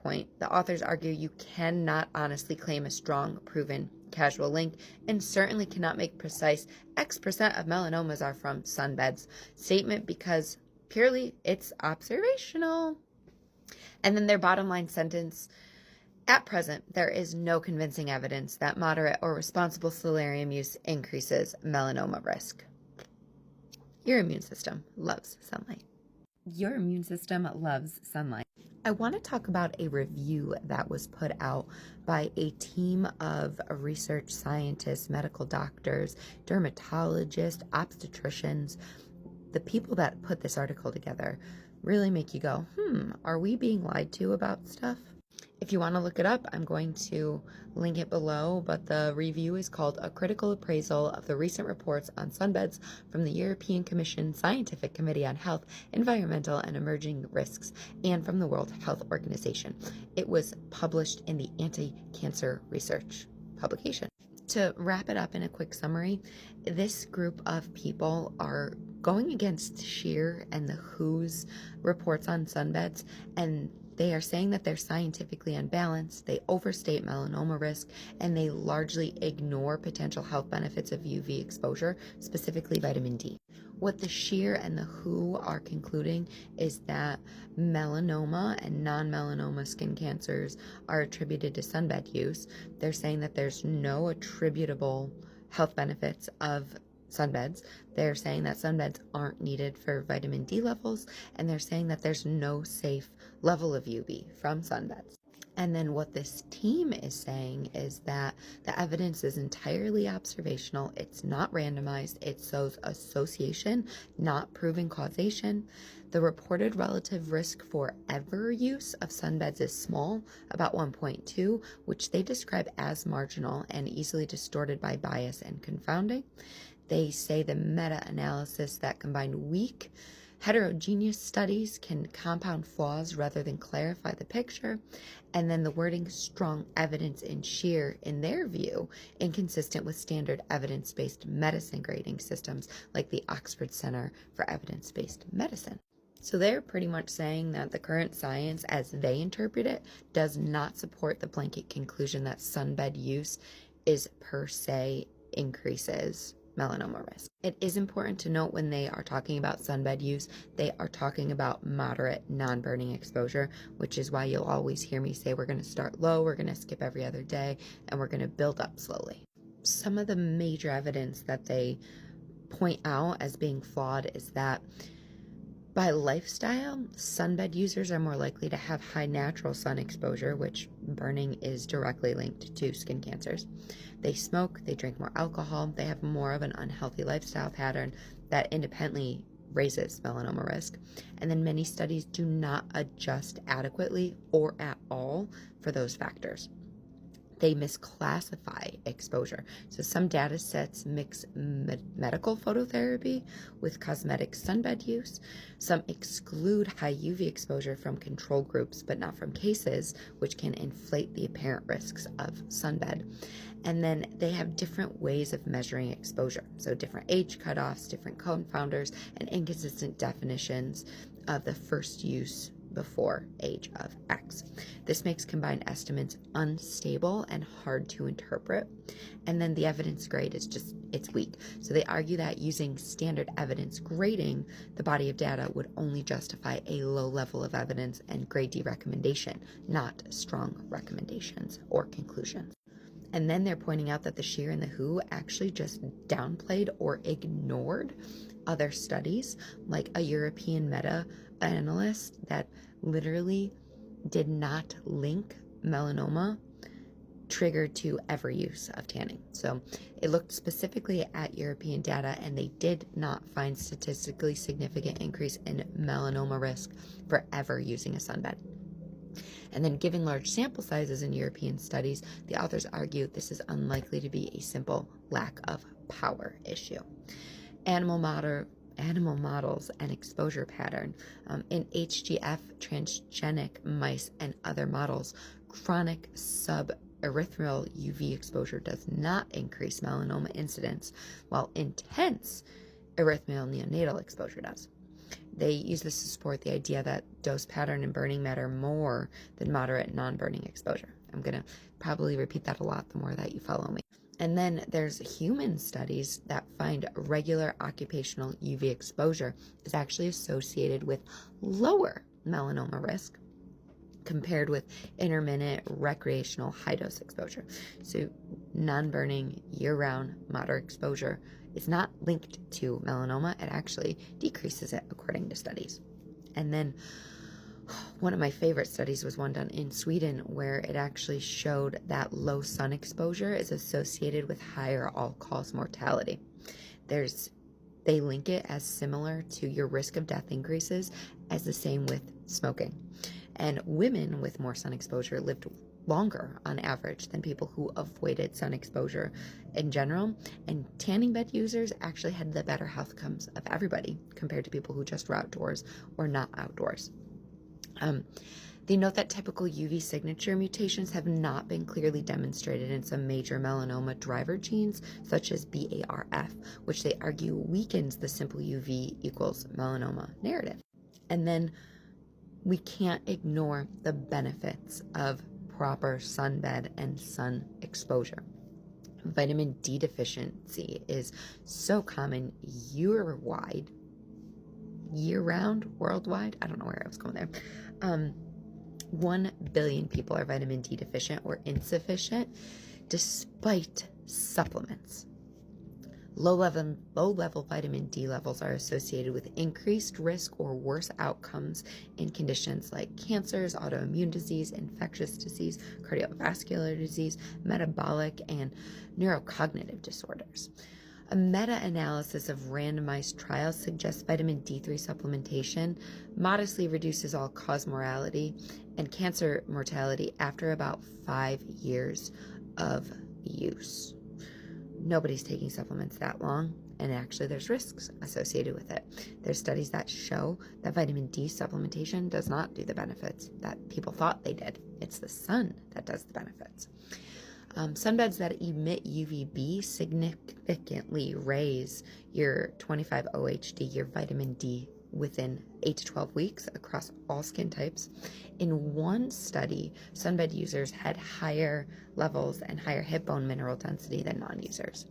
point, the authors argue you cannot honestly claim a strong, proven causal link, and certainly cannot make precise X% of melanomas are from sunbeds statement because purely it's observational. And then their bottom line sentence: at present, there is no convincing evidence that moderate or responsible solarium use increases melanoma risk. Your immune system loves sunlight. Your immune system loves sunlight. I want to talk about a review that was put out by a team of research scientists, medical doctors, dermatologists, obstetricians. The people that put this article together really make you go, are we being lied to about stuff? If you want to look it up, I'm going to link it below, but the review is called A Critical Appraisal of the Recent Reports on Sunbeds from the European Commission Scientific Committee on Health, Environmental and Emerging Risks, and from the World Health Organization. It was published in the Anti-Cancer Research publication. To wrap it up in a quick summary, this group of people are going against SHEER and the WHO's reports on sunbeds, and they are saying that they're scientifically unbalanced, they overstate melanoma risk, and they largely ignore potential health benefits of UV exposure, specifically vitamin D. What the SHEER and the WHO are concluding is that melanoma and non-melanoma skin cancers are attributed to sunbed use. They're saying that there's no attributable health benefits of sunbeds. They're saying that sunbeds aren't needed for vitamin D levels, and they're saying that there's no safe level of UV from sunbeds. And then what this team is saying is that the evidence is entirely observational. It's not randomized. It shows association, not proving causation. The reported relative risk for ever use of sunbeds is small, about 1.2, which they describe as marginal and easily distorted by bias and confounding. They say the meta-analysis that combined weak, heterogeneous studies can compound flaws rather than clarify the picture. And then the wording strong evidence in SHEER, in their view, inconsistent with standard evidence-based medicine grading systems like the Oxford Center for Evidence-Based Medicine. So they're pretty much saying that the current science, as they interpret it, does not support the blanket conclusion that sunbed use is per se increases melanoma risk. It is important to note when they are talking about sunbed use, they are talking about moderate non-burning exposure, which is why you'll always hear me say we're going to start low, we're going to skip every other day, and we're going to build up slowly. Some of the major evidence that they point out as being flawed is that by lifestyle, sunbed users are more likely to have high natural sun exposure, which burning is directly linked to skin cancers. They smoke, they drink more alcohol, they have more of an unhealthy lifestyle pattern that independently raises melanoma risk. And then many studies do not adjust adequately or at all for those factors. They misclassify exposure. So some data sets mix medical phototherapy with cosmetic sunbed use. Some exclude high UV exposure from control groups, but not from cases, which can inflate the apparent risks of sunbed. And then they have different ways of measuring exposure. So different age cutoffs, different confounders, and inconsistent definitions of the first use before age of X. This makes combined estimates unstable and hard to interpret. And then the evidence grade is just, it's weak. So they argue that using standard evidence grading the body of data would only justify a low level of evidence and grade D recommendation, not strong recommendations or conclusions. And then they're pointing out that the SHEER and the WHO actually just downplayed or ignored other studies, like a European meta-analyst that literally did not link melanoma triggered to ever use of tanning. So it looked specifically at European data, and they did not find statistically significant increase in melanoma risk for ever using a sunbed. And then given large sample sizes in European studies, the authors argue this is unlikely to be a simple lack of power issue. Animal models and exposure pattern. In HGF transgenic mice and other models, chronic suberythral UV exposure does not increase melanoma incidence, while intense erythroid neonatal exposure does. they use this to support the idea that dose pattern and burning matter more than moderate non-burning exposure. I'm going to probably repeat that a lot the more that you follow me. And then there's human studies that find regular occupational UV exposure is actually associated with lower melanoma risk compared with intermittent recreational high-dose exposure. So non-burning year-round moderate exposure is not linked to melanoma. It actually decreases it according to studies. And then one of my favorite studies was one done in Sweden where it actually showed that low sun exposure is associated with higher all-cause mortality. They link it as similar to your risk of death increases as the same with smoking. And women with more sun exposure lived longer on average than people who avoided sun exposure in general. And tanning bed users actually had the better health outcomes of everybody compared to people who just were outdoors or not outdoors. They note that typical UV signature mutations have not been clearly demonstrated in some major melanoma driver genes, such as BARF, which they argue weakens the simple UV equals melanoma narrative. And then we can't ignore the benefits of proper sunbed and sun exposure. Vitamin D deficiency is so common year-round, worldwide. I don't know where I was going there. 1 billion people are vitamin D deficient or insufficient despite supplements. Low-level vitamin D levels are associated with increased risk or worse outcomes in conditions like cancers, autoimmune disease, infectious disease, cardiovascular disease, metabolic, and neurocognitive disorders. A meta-analysis of randomized trials suggests vitamin D3 supplementation modestly reduces all-cause mortality and cancer mortality after about 5 years of use. Nobody's taking supplements that long, and actually there's risks associated with it. There's studies that show that vitamin D supplementation does not do the benefits that people thought they did. It's the sun that does the benefits. Sunbeds that emit UVB significantly raise your 25 OHD, your vitamin D, within 8 to 12 weeks across all skin types. In one study, sunbed users had higher levels and higher hip bone mineral density than non-users.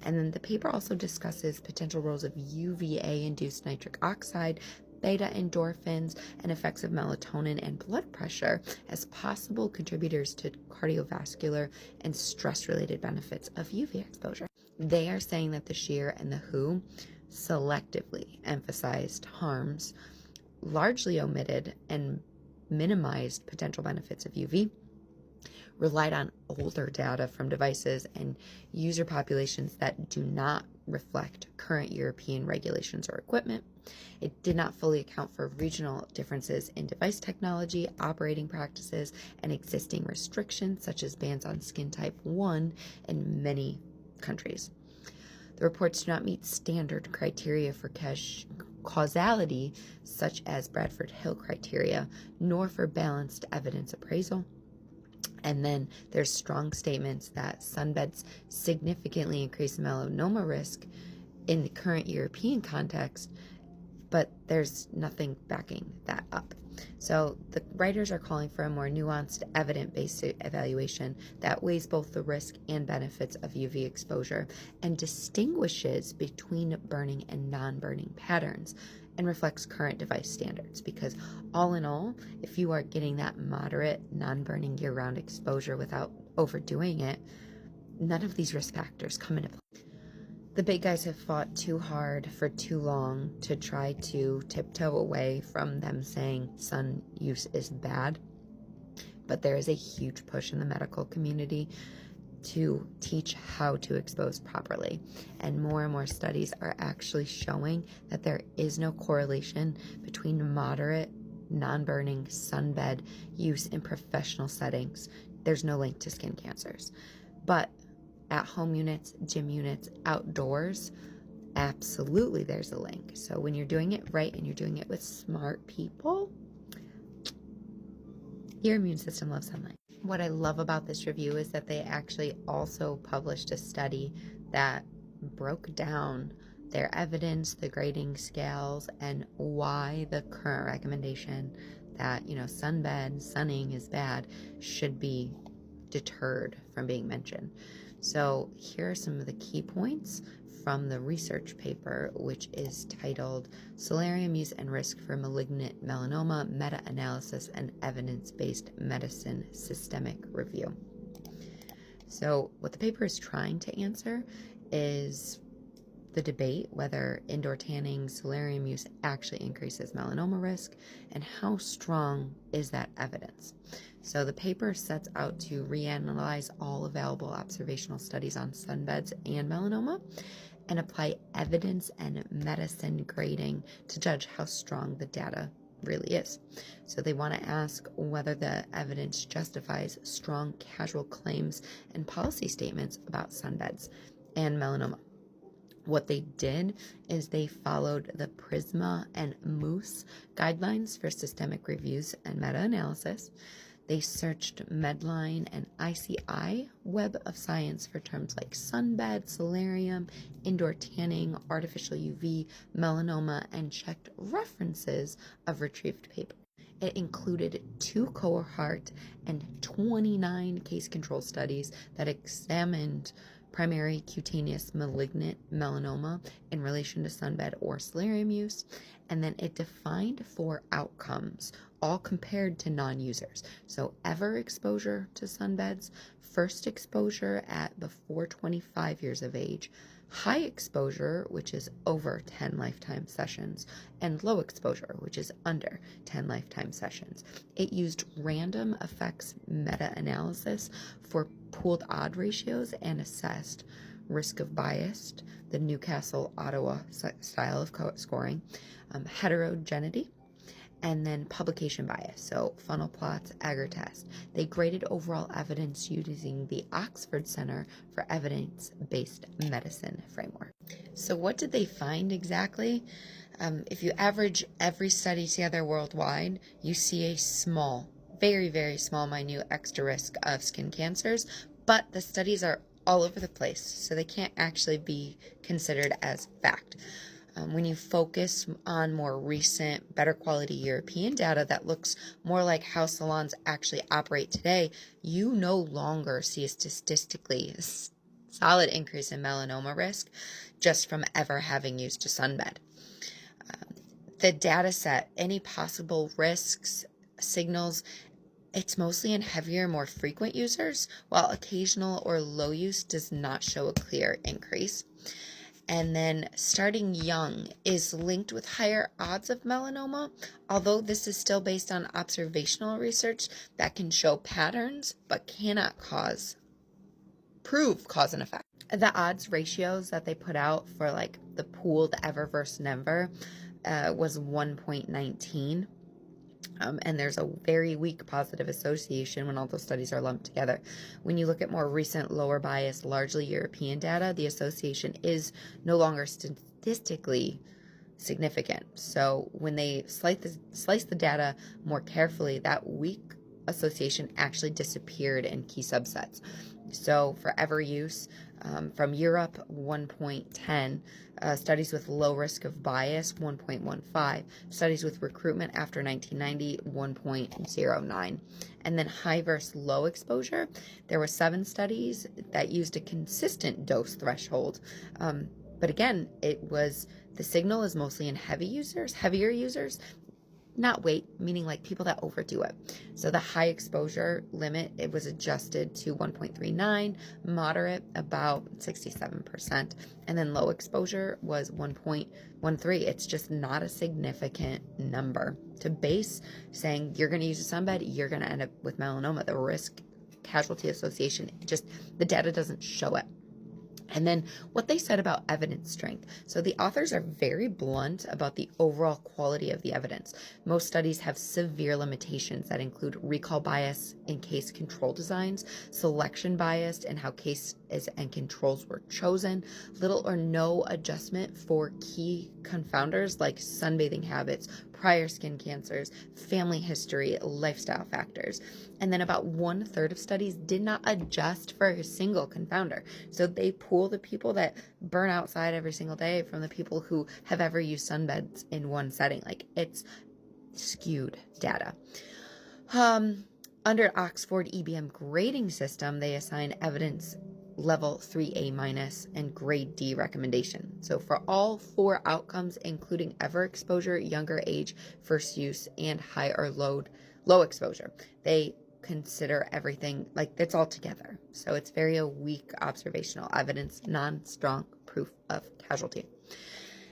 And then the paper also discusses potential roles of UVA-induced nitric oxide, beta endorphins, and effects of melatonin and blood pressure as possible contributors to cardiovascular and stress-related benefits of UV exposure. They are saying that the SHEAR and the WHO selectively emphasized harms, largely omitted and minimized potential benefits of UV, relied on older data from devices and user populations that do not reflect current European regulations or equipment. It did not fully account for regional differences in device technology, operating practices, and existing restrictions such as bans on skin type 1 in many countries. The reports do not meet standard criteria for causality, such as Bradford Hill criteria, nor for balanced evidence appraisal. And then there's strong statements that sunbeds significantly increase melanoma risk in the current European context, but there's nothing backing that up. So the writers are calling for a more nuanced, evidence-based evaluation that weighs both the risk and benefits of UV exposure and distinguishes between burning and non-burning patterns and reflects current device standards. Because all in all, if you are getting that moderate, non-burning year-round exposure without overdoing it, none of these risk factors come into play. The big guys have fought too hard for too long to try to tiptoe away from them saying sun use is bad. But there is a huge push in the medical community to teach how to expose properly. And more studies are actually showing that there is no correlation between moderate, non-burning sunbed use in professional settings. There's no link to skin cancers. But at home units, gym units, outdoors, absolutely there's a link. So when you're doing it right and you're doing it with smart people, your immune system loves sunlight. What I love about this review is that they actually also published a study that broke down their evidence, the grading scales, and why the current recommendation that, sunbed, sunning is bad should be deterred from being mentioned. So here are some of the key points from the research paper, which is titled Solarium Use and Risk for Malignant Melanoma, Meta-Analysis and Evidence-Based Medicine Systemic Review. So what the paper is trying to answer is the debate whether indoor tanning, solarium use actually increases melanoma risk, and how strong is that evidence. So the paper sets out to reanalyze all available observational studies on sunbeds and melanoma and apply evidence and medicine grading to judge how strong the data really is. So they want to ask whether the evidence justifies strong casual claims and policy statements about sunbeds and melanoma. What they did is they followed the PRISMA and Moose guidelines for systemic reviews and meta-analysis. They searched Medline and ICI Web of Science for terms like sunbed, solarium, indoor tanning, artificial UV, melanoma, and checked references of retrieved paper. It included 2 cohort and 29 case control studies that examined primary cutaneous malignant melanoma in relation to sunbed or solarium use, and then it defined 4 outcomes, all compared to non-users. So ever exposure to sunbeds, first exposure at before 25 years of age, high exposure, which is over 10 lifetime sessions, and low exposure, which is under 10 lifetime sessions. It used random effects meta-analysis for pooled odd ratios and assessed risk of bias, the Newcastle Ottawa style of scoring, heterogeneity, and then publication bias, so funnel plots, aggr test. They graded overall evidence using the Oxford Center for Evidence-Based Medicine framework. So what did they find exactly? If you average every study together worldwide, you see a small, very, very small, minute extra risk of skin cancers, but the studies are all over the place, so they can't actually be considered as fact. When you focus on more recent, better quality European data that looks more like how salons actually operate today, you no longer see a statistically solid increase in melanoma risk just from ever having used a sunbed. The data set, any possible risks, signals, it's mostly in heavier, more frequent users, while occasional or low use does not show a clear increase. And then starting young is linked with higher odds of melanoma, although this is still based on observational research that can show patterns but cannot prove cause and effect. The odds ratios that they put out for like the pooled ever versus never was 1.19. And there's a very weak positive association when all those studies are lumped together. When you look at more recent, lower bias, largely European data, the association is no longer statistically significant. So when they slice the data more carefully, that weak association actually disappeared in key subsets. So for ever use, from Europe, 1.10, studies with low risk of bias, 1.15, studies with recruitment after 1990, 1.09. And then high versus low exposure, there were 7 studies that used a consistent dose threshold. But again, the signal is mostly in heavier users, not weight, meaning like people that overdo it. So the high exposure limit, it was adjusted to 1.39, moderate about 67%, and then low exposure was 1.13. It's just not a significant number to base saying you're going to use a sunbed, you're going to end up with melanoma. The risk casualty association, just the data doesn't show it. And then what they said about evidence strength. So the authors are very blunt about the overall quality of the evidence. Most studies have severe limitations that include recall bias in case control designs, selection bias in how cases and controls were chosen, little or no adjustment for key confounders like sunbathing habits, prior skin cancers, family history, lifestyle factors. And then about 1/3 of studies did not adjust for a single confounder. So they pool the people that burn outside every single day from the people who have ever used sunbeds in one setting. Like, it's skewed data. Under Oxford EBM grading system, they assign evidence level 3A- and grade D recommendation. So for all 4 outcomes, including ever exposure, younger age, first use, and high or low exposure, they consider everything like it's all together. So it's very a weak observational evidence, non-strong proof of casualty.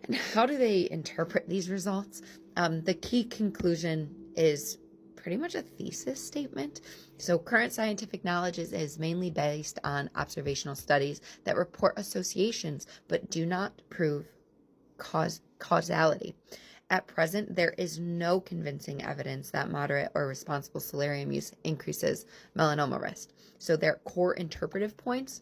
And how do they interpret these results? The key conclusion is pretty much a thesis statement. So current scientific knowledge is mainly based on observational studies that report associations but do not prove causality. At present, there is no convincing evidence that moderate or responsible solarium use increases melanoma risk. So their core interpretive points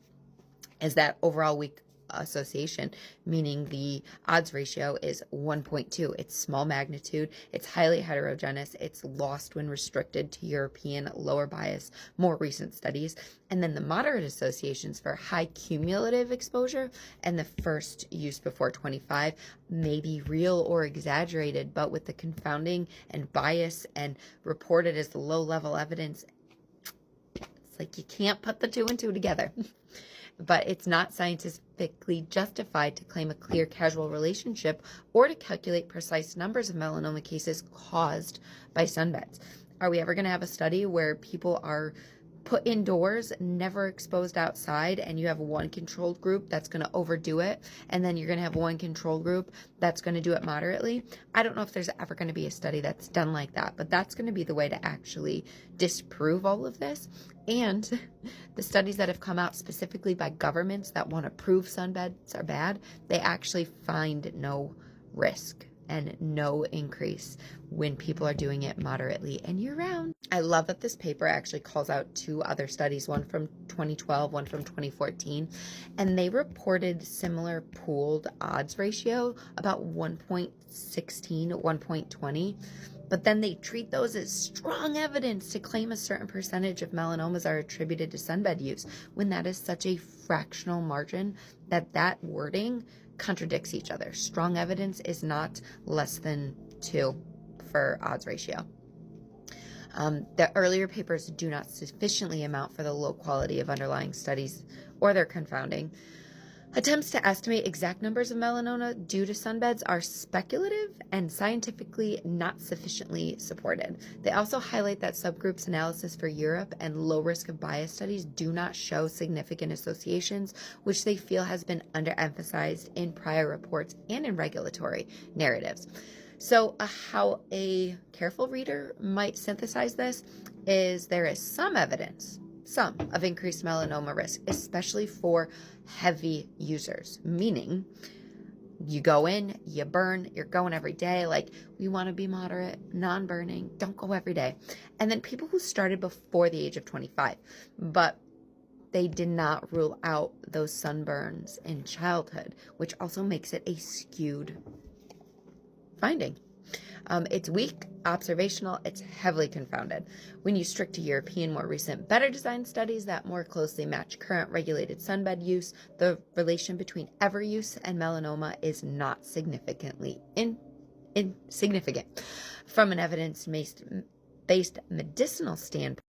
is that overall weak association, meaning the odds ratio is 1.2. It's small magnitude, it's highly heterogeneous, it's lost when restricted to European lower bias, more recent studies. And then the moderate associations for high cumulative exposure and the first use before 25 may be real or exaggerated, but with the confounding and bias and reported as low-level evidence, it's like you can't put the 2 and 2 together. But it's not scientifically justified to claim a clear causal relationship or to calculate precise numbers of melanoma cases caused by sunbeds. Are we ever going to have a study where people are put indoors, never exposed outside, and you have one controlled group that's going to overdo it, and then you're going to have one control group that's going to do it moderately? I don't know if there's ever going to be a study that's done like that, but that's going to be the way to actually disprove all of this. And the studies that have come out specifically by governments that want to prove sunbeds are bad, they actually find no risk and no increase when people are doing it moderately and year-round. I love that this paper actually calls out 2 other studies, one from 2012, one from 2014, and they reported similar pooled odds ratio, about 1.16, 1.20. But then they treat those as strong evidence to claim a certain percentage of melanomas are attributed to sunbed use, when that is such a fractional margin that wording contradicts each other. Strong evidence is not less than 2 for odds ratio. The earlier papers do not sufficiently amount for the low quality of underlying studies or their confounding. Attempts to estimate exact numbers of melanoma due to sunbeds are speculative and scientifically not sufficiently supported. They also highlight that subgroups analysis for Europe and low risk of bias studies do not show significant associations, which they feel has been underemphasized in prior reports and in regulatory narratives. So how a careful reader might synthesize this is there is some evidence of increased melanoma risk, especially for heavy users, meaning you go in, you burn, you're going every day. Like, we want to be moderate, non-burning, don't go every day. And then people who started before the age of 25, but they did not rule out those sunburns in childhood, which also makes it a skewed finding. It's weak, observational, it's heavily confounded. When you strict to European, more recent, better designed studies that more closely match current regulated sunbed use, the relation between ever use and melanoma is not significantly insignificant. From an evidence-based medicinal standpoint,